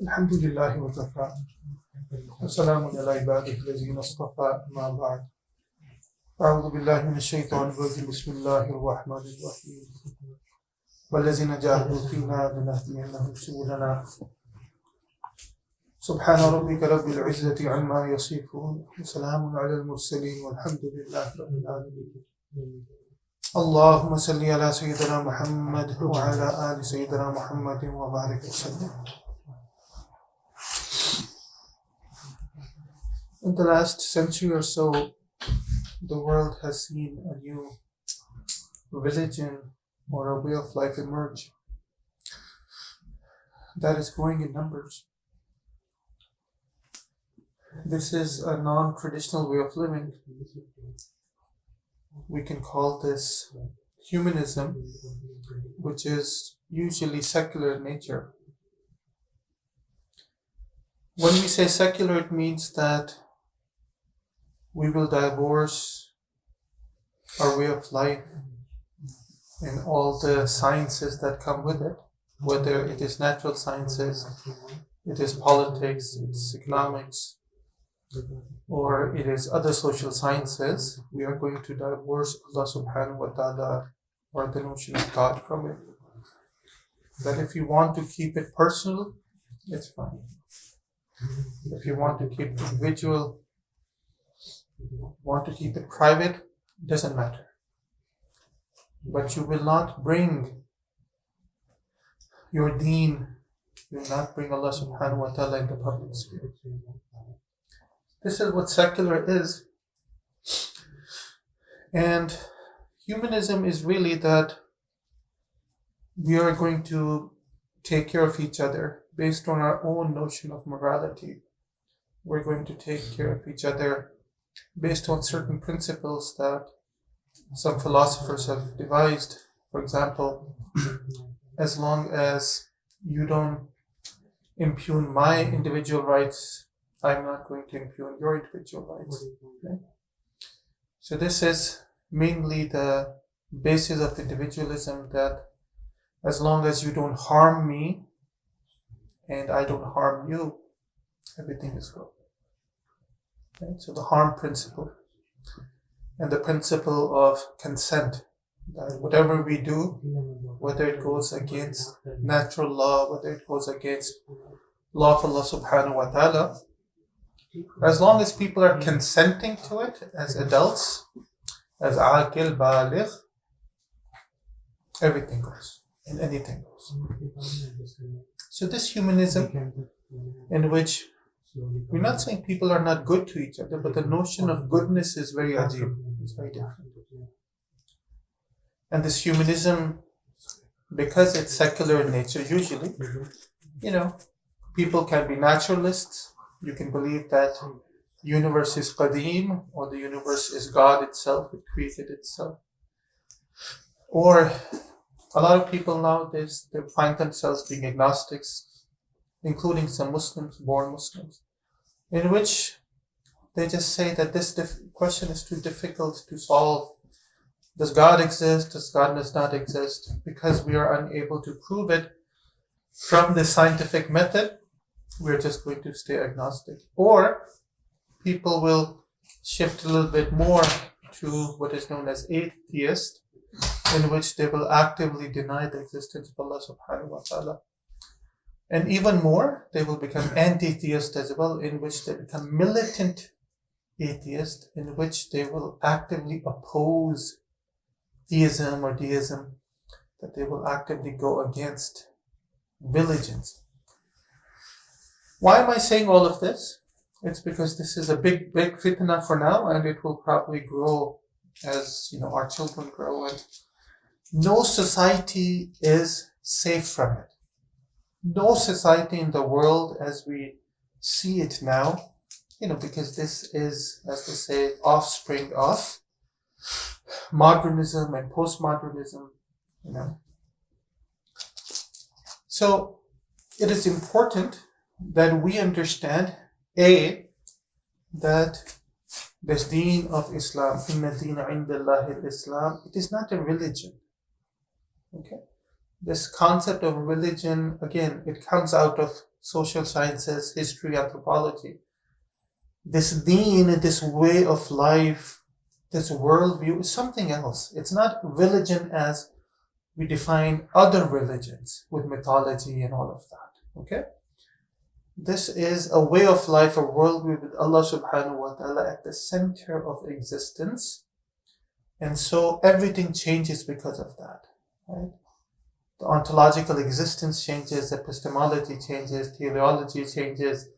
الحمد لله وكفى وسلام على عباده الذين اصطفى أما بعد أعوذ بالله من الشيطان الرجيم بسم الله الرحمن الرحيم والذين جاهدوا فينا لنهدينهم سبلنا سبحان ربك رب العزة عما يصفون وسلام على المرسلين والحمد لله رب العالمين اللهم صل على سيدنا محمد وعلى آل سيدنا محمد وبارك وسلم. In the last century or so, the world has seen a new religion or a way of life emerge that is growing in numbers. This is a non-traditional way of living. We can call this humanism, which is usually secular in nature. When we say secular, it means that we will divorce our way of life and all the sciences that come with it, whether it is natural sciences, it is politics, it's economics, or it is other social sciences. We are going to divorce Allah subhanahu wa ta'ala or the notion of God from it. That if you want to keep it personal, it's fine. If you want to keep it individual, want to keep it private, doesn't matter. But you will not bring your deen, you will not bring Allah subhanahu wa ta'ala in the public sphere. This is what secular is. And humanism is really that we are going to take care of each other based on our own notion of morality. We're going to take care of each other based on certain principles that some philosophers have devised. For example, as long as you don't impugn my individual rights, I'm not going to impugn your individual rights. Okay? So this is mainly the basis of individualism, that as long as you don't harm me and I don't harm you, everything is good. Right? So the harm principle and the principle of consent, that whatever we do, whether it goes against natural law, whether it goes against law of Allah subhanahu wa ta'ala, as long as people are consenting to it as adults, as aqil, baligh, everything goes and anything goes. So this humanism, in which we're not saying people are not good to each other, but the notion of goodness is very ajib, it's very different. And this humanism, because it's secular in nature, usually, people can be naturalists. You can believe that universe is qadim, or the universe is God itself, it created itself. Or a lot of people nowadays, they find themselves being agnostics, including some Muslims, born Muslims, in which they just say that this question is too difficult to solve. Does God exist? Does God does not exist? Because we are unable to prove it from the scientific method, we're just going to stay agnostic. Or people will shift a little bit more to what is known as atheist, in which they will actively deny the existence of Allah subhanahu wa ta'ala. And even more, they will become anti-theist as well, in which they become militant atheist, in which they will actively oppose theism or deism, that they will actively go against religions. Why am I saying all of this? It's because this is a big fitna for now, and it will probably grow as our children grow. And no society is safe from it. No society in the world as we see it now, because this is, as they say, offspring of modernism and postmodernism, So it is important that we understand, that this deen of Islam, inna deena indallahi al-Islam, it is not a religion. Okay? this concept of religion, again, it comes out of social sciences, history, anthropology. This deen, this way of life, this worldview is something else. It's not religion as we define other religions with mythology and all of that. Okay? This is a way of life, a worldview with Allah subhanahu wa ta'ala at the center of existence. And so everything changes because of that. Right? The ontological existence changes, epistemology changes, teleology changes.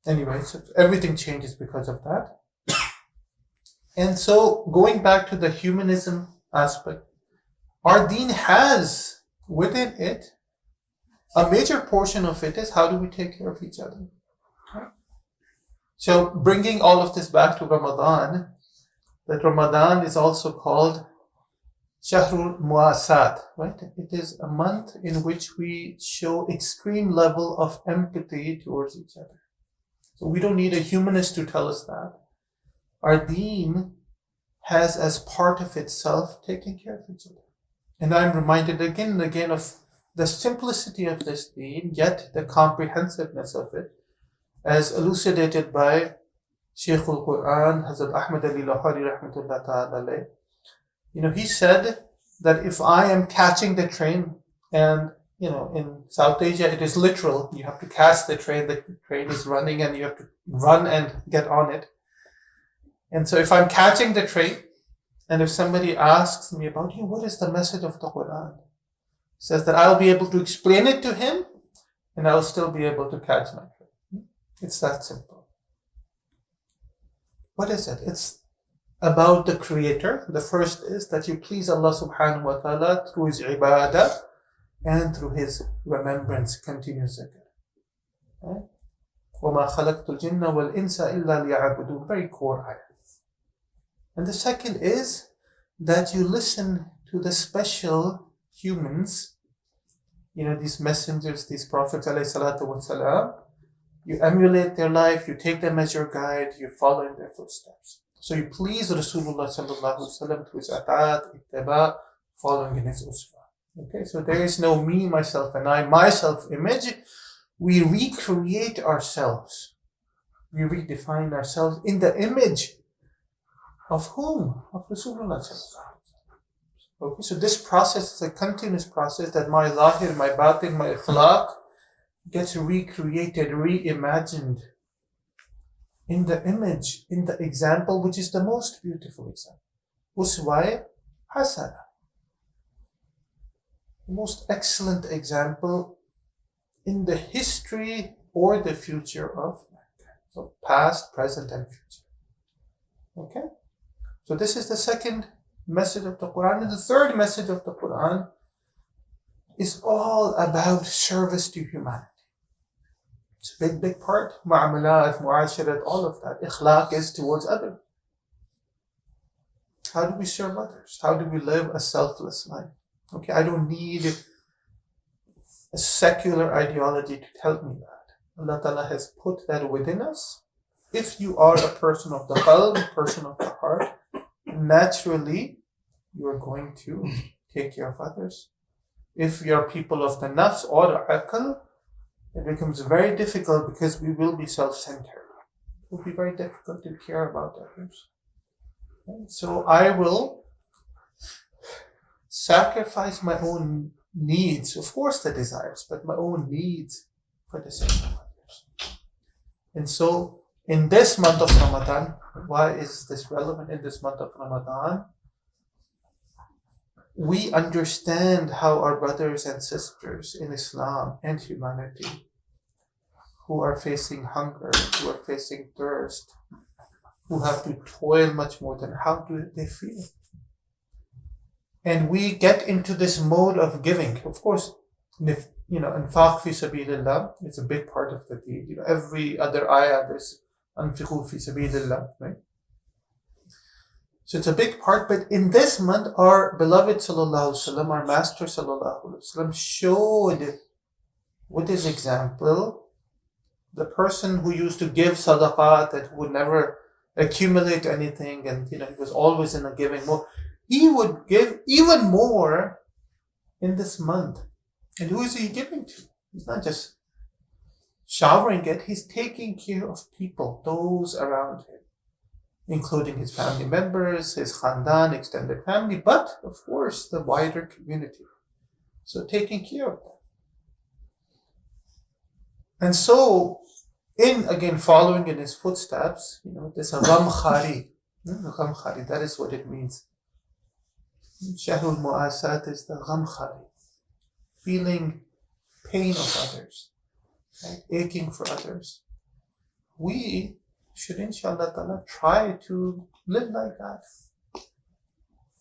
Anyway, so everything changes because of that. And so going back to the humanism aspect, our deen has within it, a major portion of it is how do we take care of each other. Okay? So bringing all of this back to Ramadan, that Ramadan is also called Shahrul Muasat, right? It is a month in which we show extreme level of empathy towards each other. So we don't need a humanist to tell us that. Our deen has as part of itself taking care of each other. And I'm reminded again and again of the simplicity of this deen, yet the comprehensiveness of it, as elucidated by Shaykh al-Quran, Hazrat Ahmad Ali Lahari rahmatullah ta'ala alayh. You know, he said that if I am catching the train, and you know, in South Asia it is literal, you have to catch the train is running and you have to run and get on it. And so if I'm catching the train, and if somebody asks me about, hey, what is the message of the Quran? Says that I'll be able to explain it to him and I'll still be able to catch my train. It's that simple. What is it? It's about the Creator. The first is that you please Allah subhanahu wa ta'ala through His ibadah and through His remembrance, continuous zikr. Right? وَمَا خَلَقْتُ الْجِنَّ وَالْإِنسَ إِلَّا لِيَعْبُدُونَ. Very core ayah. And the second is that you listen to the special humans, you know, these messengers, these prophets, alayhi salatu wasalam. You emulate their life, you take them as your guide, you follow in their footsteps. So you please Rasulullah sallallahu alaihi wasallam through his ata'at, ittiba, following in his uswa. Okay, so there is no me, myself, and I, myself image. We recreate ourselves. We redefine ourselves in the image of whom? Of Rasulullah sallallahu alaihi wasallam. Okay, so this process is a continuous process that my lahir, my batin, my akhlaq gets recreated, reimagined in the image, in the example, which is the most beautiful example. Uswa hasana. The most excellent example in the history or the future of mankind. So past, present, and future. Okay? So this is the second message of the Quran. And the third message of the Quran is all about service to humanity. It's a big part. Mu'amalat, mu'asharat, all of that. Ikhlaq is towards others. How do we serve others? How do we live a selfless life? Okay, I don't need a secular ideology to tell me that. Allah Ta'ala has put that within us. If you are a person of the qalb, a person of the heart, naturally you are going to take care of others. If you are people of the nafs or the aql, it becomes very difficult because we will be self-centered. It will be very difficult to care about others. Okay? So I will sacrifice my own needs, of course the desires, but my own needs for the sake of others. And so in this month of Ramadan, why is this relevant in this month of Ramadan? We understand how our brothers and sisters in Islam and humanity who are facing hunger, who are facing thirst, who have to toil much more than how do they feel? And we get into this mode of giving. Of course, if, infaq fi sabilillah is a big part of the deed. Every other ayah there's anfiqu fi sabilillah, right? So it's a big part, but in this month, our beloved sallallahu alaihi wasallam, our master sallallahu alaihi wasallam showed with his example, the person who used to give sadaqah that would never accumulate anything, and he was always in a giving mode. He would give even more in this month. And who is he giving to? He's not just showering it, he's taking care of people, those around him, including his family members, his khandan, extended family, but of course the wider community. So taking care of them. And so, following in his footsteps, this Gham Khari, that is what it means. Shahrul Mu'asat is the Gham Khari, feeling pain of others, right? Aching for others. We should, inshallah ta'ala, try to live like that.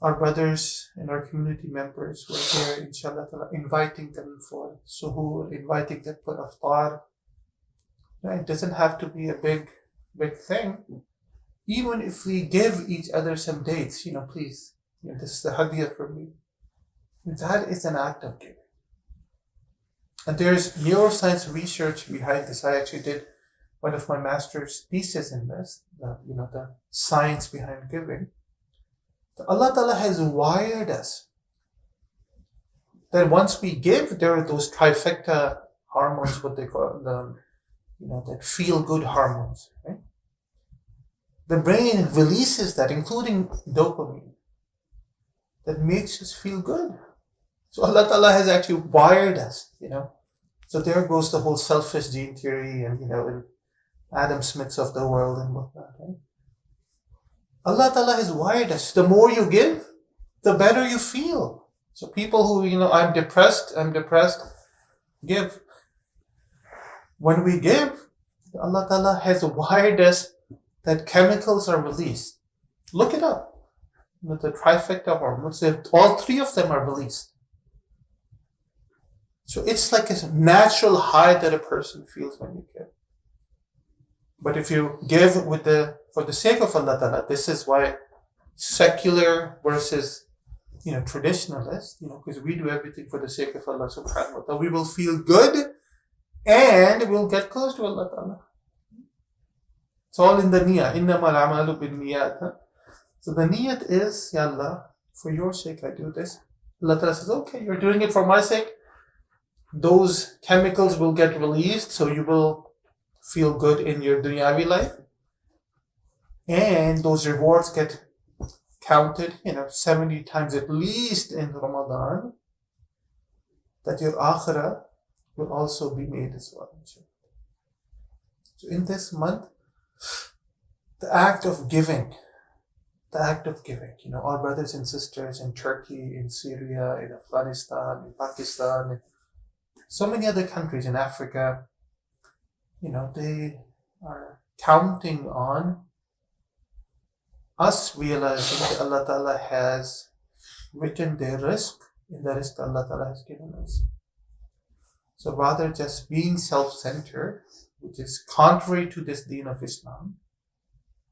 Our brothers and our community members who are here, inshallah ta'ala, inviting them for suhoor, inviting them for iftar. It doesn't have to be a big thing. Even if we give each other some dates, please, this is the hadiyah for me. That is an act of giving. And there's neuroscience research behind this. I actually did one of my master's thesis in this, the science behind giving. Allah Ta'ala has wired us that once we give, there are those trifecta hormones, what they call them, that feel-good hormones, right? The brain releases that, including dopamine, that makes us feel good. So Allah Ta'ala has actually wired us, So there goes the whole selfish gene theory and, and Adam Smiths of the world and whatnot, right? Allah Ta'ala has wired us. The more you give, the better you feel. So people who, I'm depressed, give. When we give, Allah Ta'ala has wired us that chemicals are released. Look it up. The trifecta hormones, all three of them are released. So it's like a natural high that a person feels when you give. But if you give for the sake of Allah Ta'ala, this is why secular versus, traditionalist, because we do everything for the sake of Allah subhanahu wa ta'ala, we will feel good and we'll get close to Allah Ta'ala. It's all in the niyyah. Innamal amalu bin niyyat. So the niyyat is, Ya Allah, for your sake I do this. Allah Ta'ala says, okay, you're doing it for my sake. Those chemicals will get released, so you will feel good in your dunyavi life. And those rewards get counted, 70 times at least in Ramadan, that your akhirah will also be made as well. So in this month, the act of giving, our brothers and sisters in Turkey, in Syria, in Afghanistan, in Pakistan, in so many other countries in Africa, they are counting on us realizing that Allah Ta'ala has written their rizq in the rizq Allah Ta'ala has given us. So rather just being self-centered, which is contrary to this deen of Islam,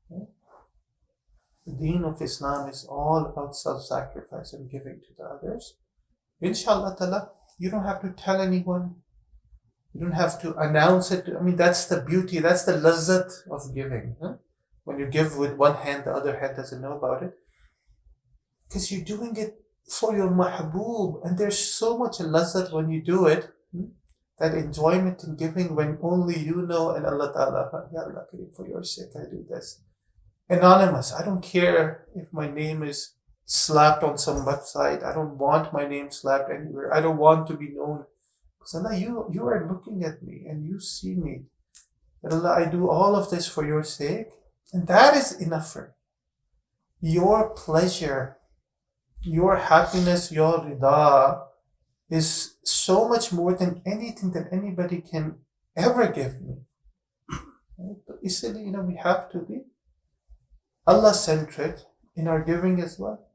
the deen of Islam is all about self-sacrifice and giving to the others. Inshallah Ta'ala, you don't have to tell anyone. You don't have to announce it. That's the beauty, that's the lazzat of giving. When you give with one hand, the other hand doesn't know about it. Because you're doing it for your mahboob. And there's so much lazzat when you do it. That enjoyment in giving when only you know and Allah Ta'ala, Ya Allah, for your sake I do this. Anonymous. I don't care if my name is slapped on some website. I don't want my name slapped anywhere. I don't want to be known. Because Allah, you are looking at me and you see me. That Allah, I do all of this for your sake. And that is enough for me. Your pleasure, your happiness, your rida is so much more than anything that anybody can ever give me. Right? But easily, we have to be Allah-centric in our giving as well.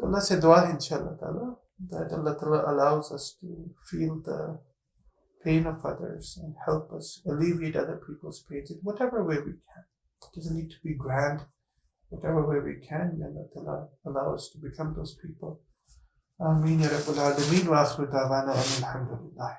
Allah said dua, inshallah ta'ala, that Allah ta'ala allows us to feel the pain of others and help us alleviate other people's pains in whatever way we can. It doesn't need to be grand. Whatever way we can, Allah ta'ala allow us to become those people. Ameen ya Rabbal Alameen wa akhiru da'wana alhamdulillah.